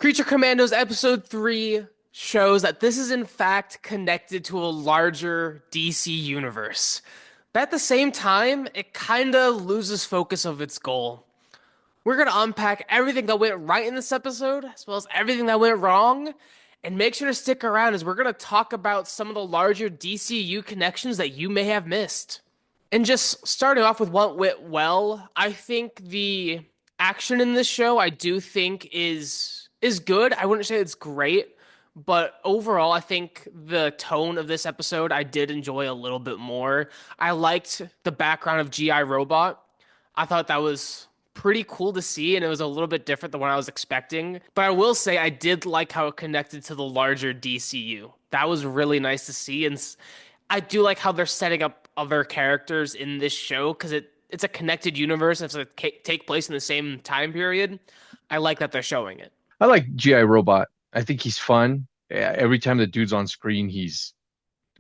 Creature Commandos Episode 3 shows that this is in fact connected to a larger DC universe. But at the same time, it kinda loses focus of its goal. We're gonna unpack everything that went right in this episode, as well as everything that went wrong, and make sure to stick around as we're gonna talk about some of the larger DCU connections that you may have missed. And just starting off with what went well, I think the action in this show I do think is good. I wouldn't say it's great, but overall I think the tone of this episode I did enjoy a little bit more. I liked the background of GI Robot. I thought that was pretty cool to see and it was a little bit different than what I was expecting. But I will say I did like how it connected to the larger DCU. That was really nice to see and I do like how they're setting up other characters in this show because it's a connected universe. It's to take place in the same time period. I like that they're showing it. I like GI Robot. I think he's fun. Yeah, every time the dude's on screen, he's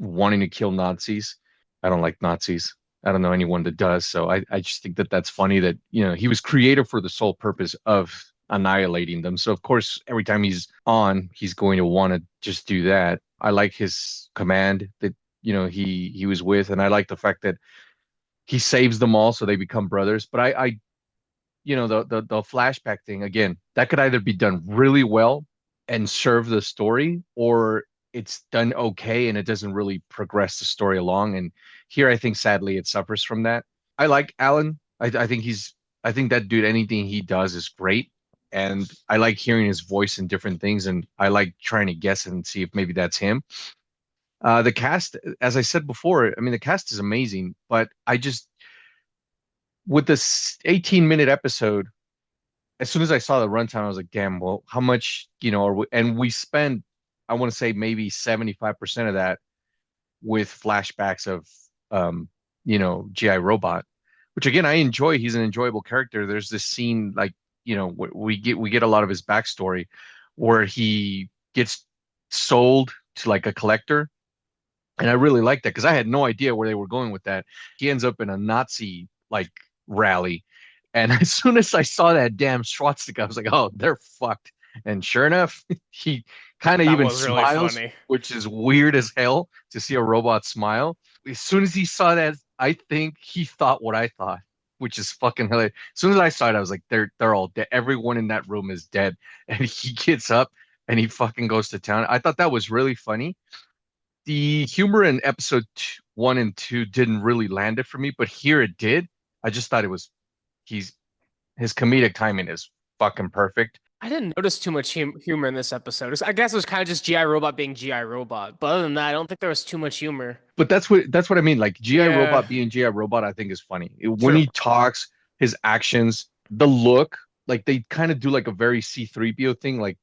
wanting to kill Nazis. I don't like Nazis. I don't know anyone that does. So I just think that that's funny that, he was created for the sole purpose of annihilating them. So of course, every time he's on, he's going to want to just do that. I like his command that, he was with, and I like the fact that he saves them all so they become brothers. But the flashback thing again, that could either be done really well and serve the story, or it's done okay and it doesn't really progress the story along. And here, I think sadly it suffers from that. I like Alan. I think that dude, anything he does is great. And I like hearing his voice in different things, and I like trying to guess and see if maybe that's him. The cast, as I said before, I mean, the cast is amazing, but I just, with this 18-minute episode, as soon as I saw the runtime, I was like, damn, well, how much, and we spent, I want to say maybe 75% of that with flashbacks of, GI Robot, which again, I enjoy. He's an enjoyable character. There's this scene, like, we get a lot of his backstory where he gets sold to like a collector. And I really like that because I had no idea where they were going with that. He ends up in a Nazi like rally. And as soon as I saw that damn swastika, I was like, oh, they're fucked. And sure enough, he kind of That even was really smiles, funny. which is weird as hell to see a robot smile. As soon as he saw that, I think he thought what I thought, which is fucking hilarious. As soon as I saw it, I was like, they're all dead. Everyone in that room is dead. And he gets up and he fucking goes to town. I thought that was really funny. The humor in one and two didn't really land it for me, but here it did. I just thought it was he's his comedic timing is fucking perfect. I didn't notice too much humor in this episode. I guess it was kind of just GI Robot being GI Robot. But other than that, I don't think there was too much humor. But that's what I mean. Like GI Yeah, Robot being GI Robot, I think is funny. When true. he talks, his actions, the look, like they kind of do like a very C3PO thing. Like,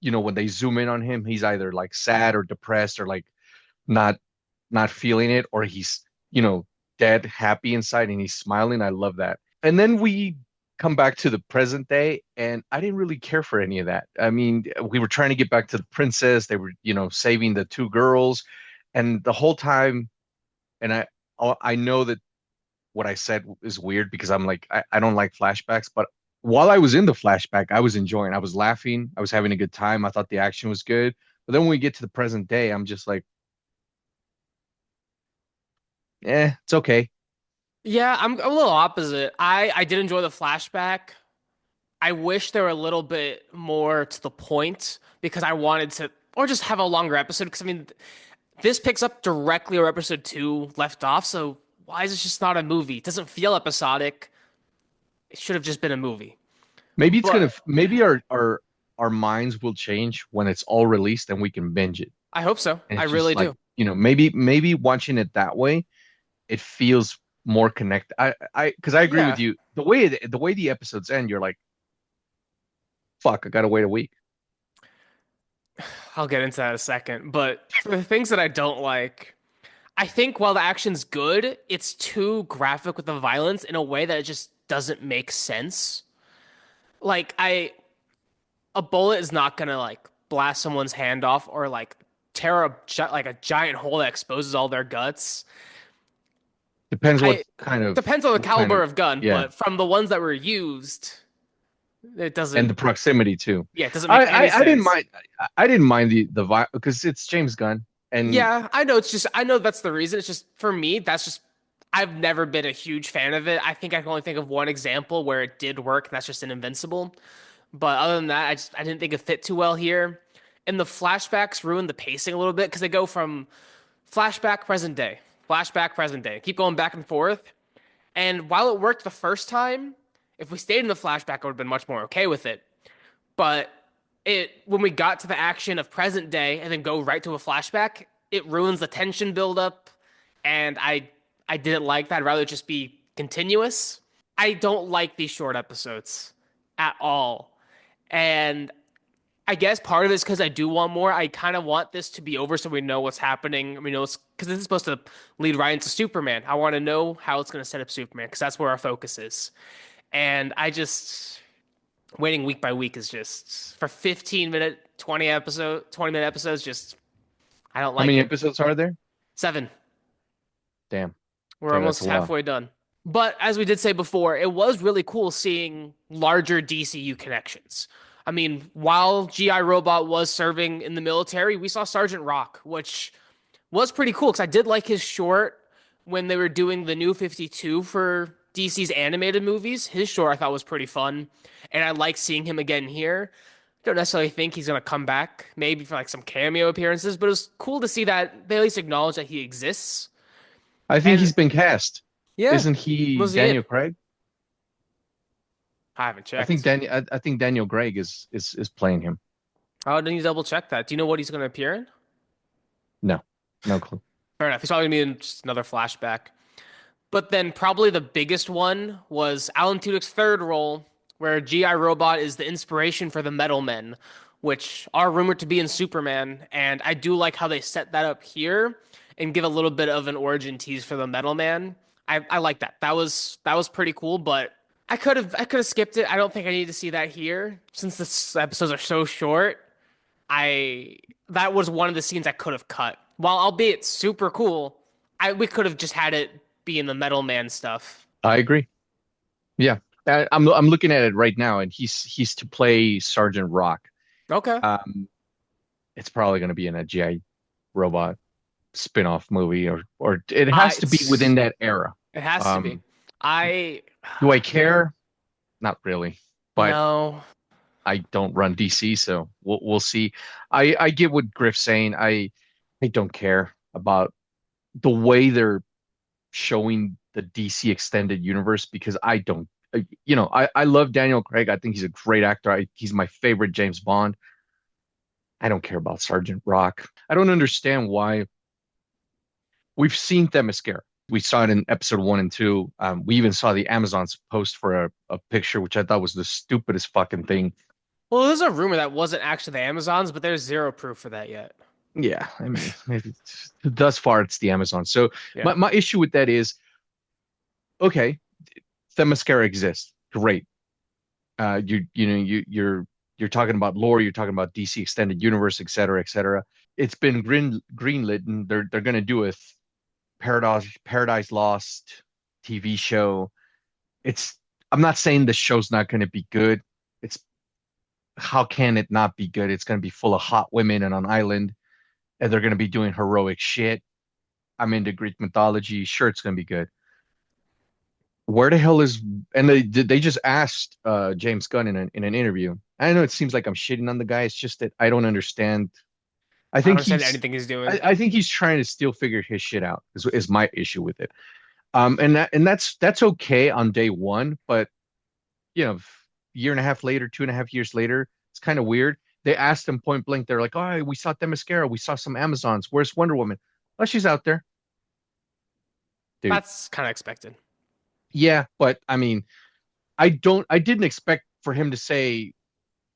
when they zoom in on him, he's either like sad or depressed or like not not feeling it, or he's, dead happy inside and he's smiling. I love that. And then we come back to the present day, and I didn't really care for any of that. I mean, we were trying to get back to the princess. They were, saving the two girls, and the whole time, and I know that what I said is weird because I'm like, I don't like flashbacks, but while I was in the flashback, I was enjoying. I was laughing. I was having a good time. I thought the action was good. But then when we get to the present day, I'm just like, it's okay. Yeah, I'm a little opposite. I did enjoy the flashback. I wish they were a little bit more to the point because I wanted to, or just have a longer episode. Because I mean, this picks up directly where episode two left off. So why is this just not a movie? It doesn't feel episodic. It should have just been a movie. But Maybe our minds will change when it's all released and we can binge it. I hope so. And I it's just really like, do. maybe watching it that way, it feels more connected. Because I agree with Yeah, you. The way the episodes end, you're like, fuck, I gotta wait a week. I'll get into that in a second. But for the things that I don't like, I think while the action's good, it's too graphic with the violence in a way that it just doesn't make sense. Like a bullet is not gonna like blast someone's hand off or like tear like a giant hole that exposes all their guts. Depends I what kind of depends on the what kind caliber of of gun, yeah. but from the ones that were used, It and doesn't, the proximity too. yeah, it doesn't I make any I, I didn't sense. mind. I didn't mind the because it's James Gunn, and Yeah, I know it's just I know that's the reason. It's just for me, that's just I've never been a huge fan of it. I think I can only think of one example where it did work, and that's just in Invincible. But other than that, I didn't think it fit too well here. And the flashbacks ruin the pacing a little bit because they go from flashback, present day, keep going back and forth. And while it worked the first time, if we stayed in the flashback, I would have been much more okay with it. But it when we got to the action of present day and then go right to a flashback, it ruins the tension buildup, and I didn't like that. I'd rather just be continuous. I don't like these short episodes at all. And I guess part of it is because I do want more. I kind of want this to be over so we know what's happening. We know it's because this is supposed to lead right into Superman. I want to know how it's going to set up Superman because that's where our focus is. And I just waiting week by week is just for 15-minute, 20-minute episodes. Just I don't how like many it. episodes are there? 7. Damn, We're damn, that's a almost lot. halfway done. But as we did say before, it was really cool seeing larger DCU connections. I mean, while GI Robot was serving in the military, we saw Sergeant Rock, which was pretty cool because I did like his short when they were doing the new 52 for DC's animated movies. His short I thought was pretty fun, and I like seeing him again here. Don't necessarily think he's gonna come back, maybe for like some cameo appearances, but it was cool to see that they at least acknowledge that he exists. I think And he's been cast. yeah, Isn't he was he in? Daniel Craig? I haven't I think checked. Daniel. I think Daniel Craig is playing him. Oh, didn't you double check that? Do you know what he's gonna appear in? No, no clue. Fair enough. He's probably gonna be in just another flashback. But then probably the biggest one was Alan Tudyk's third role, where GI Robot is the inspiration for the Metal Men, which are rumored to be in Superman. And I do like how they set that up here and give a little bit of an origin tease for the Metal Man. I like that. That was pretty cool, but I could have skipped it. I don't think I need to see that here since the episodes are so short. I that was one of the scenes I could have cut. While albeit super cool, I we could have just had it be in the Metal Man stuff. I agree. Yeah, I'm looking at it right now, and he's to play Sergeant Rock. Okay. Um, it's probably going to be in a GI Robot spin-off movie, or it I has to be it's, within that era. it has to be. Um, I do I care? Not really, but no. I don't run DC, so we'll see. I get what Griff's saying. I don't care about the way they're showing the DC extended universe because I don't. I love Daniel Craig. I think he's a great actor. He's my favorite James Bond. I don't care about Sergeant Rock. I don't understand why we've seen Themyscira. We saw it in episode 1 and 2. We even saw the Amazons post for a picture, which I thought was the stupidest fucking thing. Well, there's a rumor that wasn't actually the Amazons, but there's zero proof for that yet. Yeah, I mean, thus far it's the Amazon. So Yeah. my issue with that is, okay, Themyscira exists. Great. You're talking about lore, you're talking about DC extended universe, et cetera, et cetera. It's been greenlit, and they're gonna do a Paradise Lost TV show. It's I'm not saying the show's not gonna be good. It's how can it not be good? It's gonna be full of hot women and an island, and they're gonna be doing heroic shit. I'm into Greek mythology. Sure, it's gonna be good. Where the hell is and they just asked James Gunn in an interview. I know it seems like I'm shitting on the guy. It's just that I don't understand. I I don't think understand he's anything he's doing. I think he's trying to still figure his shit out is my issue with it. And that's okay on day one, but year and a half later, 2.5 years later, it's kind of weird. They asked him point blank, they're like, "Oh, we saw Themyscira, we saw some Amazons. Where's Wonder Woman?" Oh, she's out there, dude. That's kind of expected. Yeah, but I mean, I didn't expect for him to say,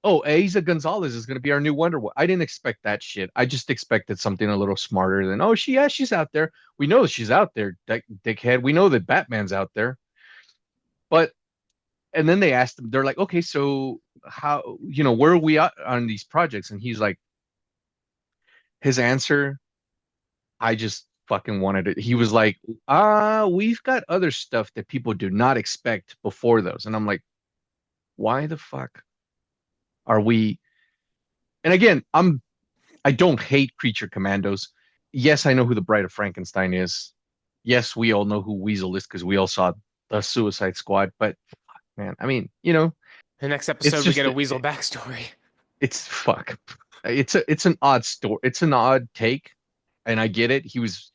"Oh, Aiza Gonzalez is going to be our new Wonder Woman." I didn't expect that shit. I just expected something a little smarter than, "Oh, she's out there. We know she's out there, dickhead. We know that Batman's out there." But and then they asked him, they're like, "Okay, so how, where are we at on these projects?" And he's like, his answer, I just fucking wanted it. He was like, we've got other stuff that people do not expect before those. And I'm like, why the fuck? Are we? And again, I don't hate Creature Commandos. Yes, I know who the Bride of Frankenstein is. Yes, we all know who Weasel is because we all saw the Suicide Squad. But man, I mean, The next it's episode, we get just a Weasel backstory. it's fuck. It's an odd story. It's an odd take, and I get it. He was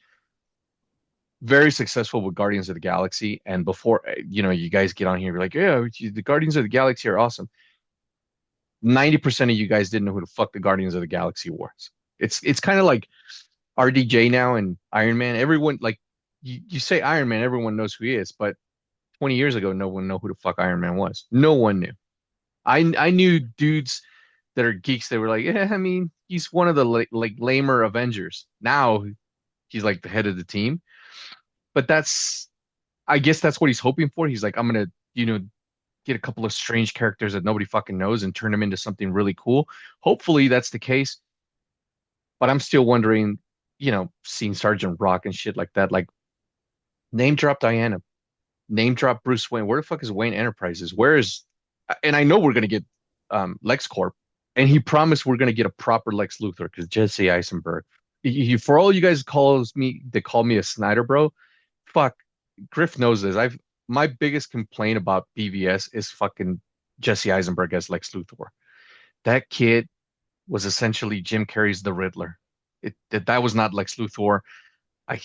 very successful with Guardians of the Galaxy, and before you guys get on here, you're like, yeah, the Guardians of the Galaxy are awesome. 90% of you guys didn't know who the fuck the Guardians of the Galaxy was. It's kind of like RDJ now and Iron Man. Everyone like you say Iron Man, everyone knows who he is, but 20 years ago, no one knew who the fuck Iron Man was. No one knew. I knew dudes that are geeks that were like, yeah, I mean, he's one of the like lamer Avengers. Now he's like the head of the team. But I guess that's what he's hoping for. He's like, I'm gonna, get a couple of strange characters that nobody fucking knows and turn them into something really cool. Hopefully that's the case. But I'm still wondering, seeing Sergeant Rock and shit like that, like name drop Diana, name drop Bruce Wayne. Where the fuck is Wayne Enterprises? Where is, and I know we're gonna get LexCorp, and he promised we're gonna get a proper Lex Luthor because Jesse Eisenberg. For all you guys call me a Snyder bro, fuck. Griff knows this. My biggest complaint about BVS is fucking Jesse Eisenberg as Lex Luthor. That kid was essentially Jim Carrey's The Riddler. That was not Lex Luthor. I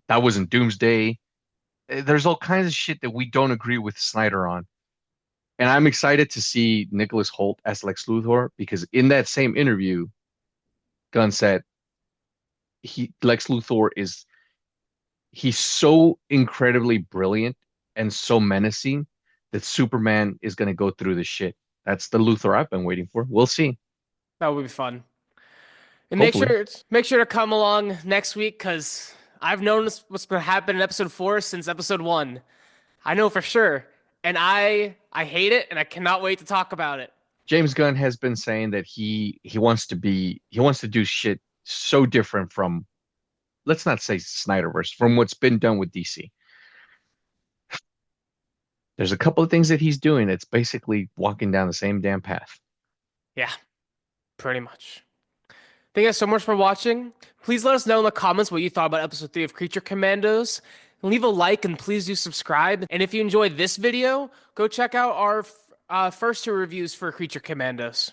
that wasn't Doomsday. There's all kinds of shit that we don't agree with Snyder on. And I'm excited to see Nicholas Hoult as Lex Luthor because in that same interview, Gunn said Lex Luthor he's so incredibly brilliant and so menacing that Superman is going to go through this shit. That's the Luthor I've been waiting for. We'll see. That would be fun. And Hopefully. make sure to come along next week because I've known what's going to happen in episode 4 since episode 1. I know for sure, and I hate it, and I cannot wait to talk about it. James Gunn has been saying that he wants to do shit so different from, let's not say Snyderverse, from what's been done with DC. There's a couple of things that he's doing. It's basically walking down the same damn path. Yeah, pretty much. Thank you guys so much for watching. Please let us know in the comments what you thought about episode 3 of Creature Commandos. Leave a like and please do subscribe. And if you enjoyed this video, go check out our first 2 reviews for Creature Commandos.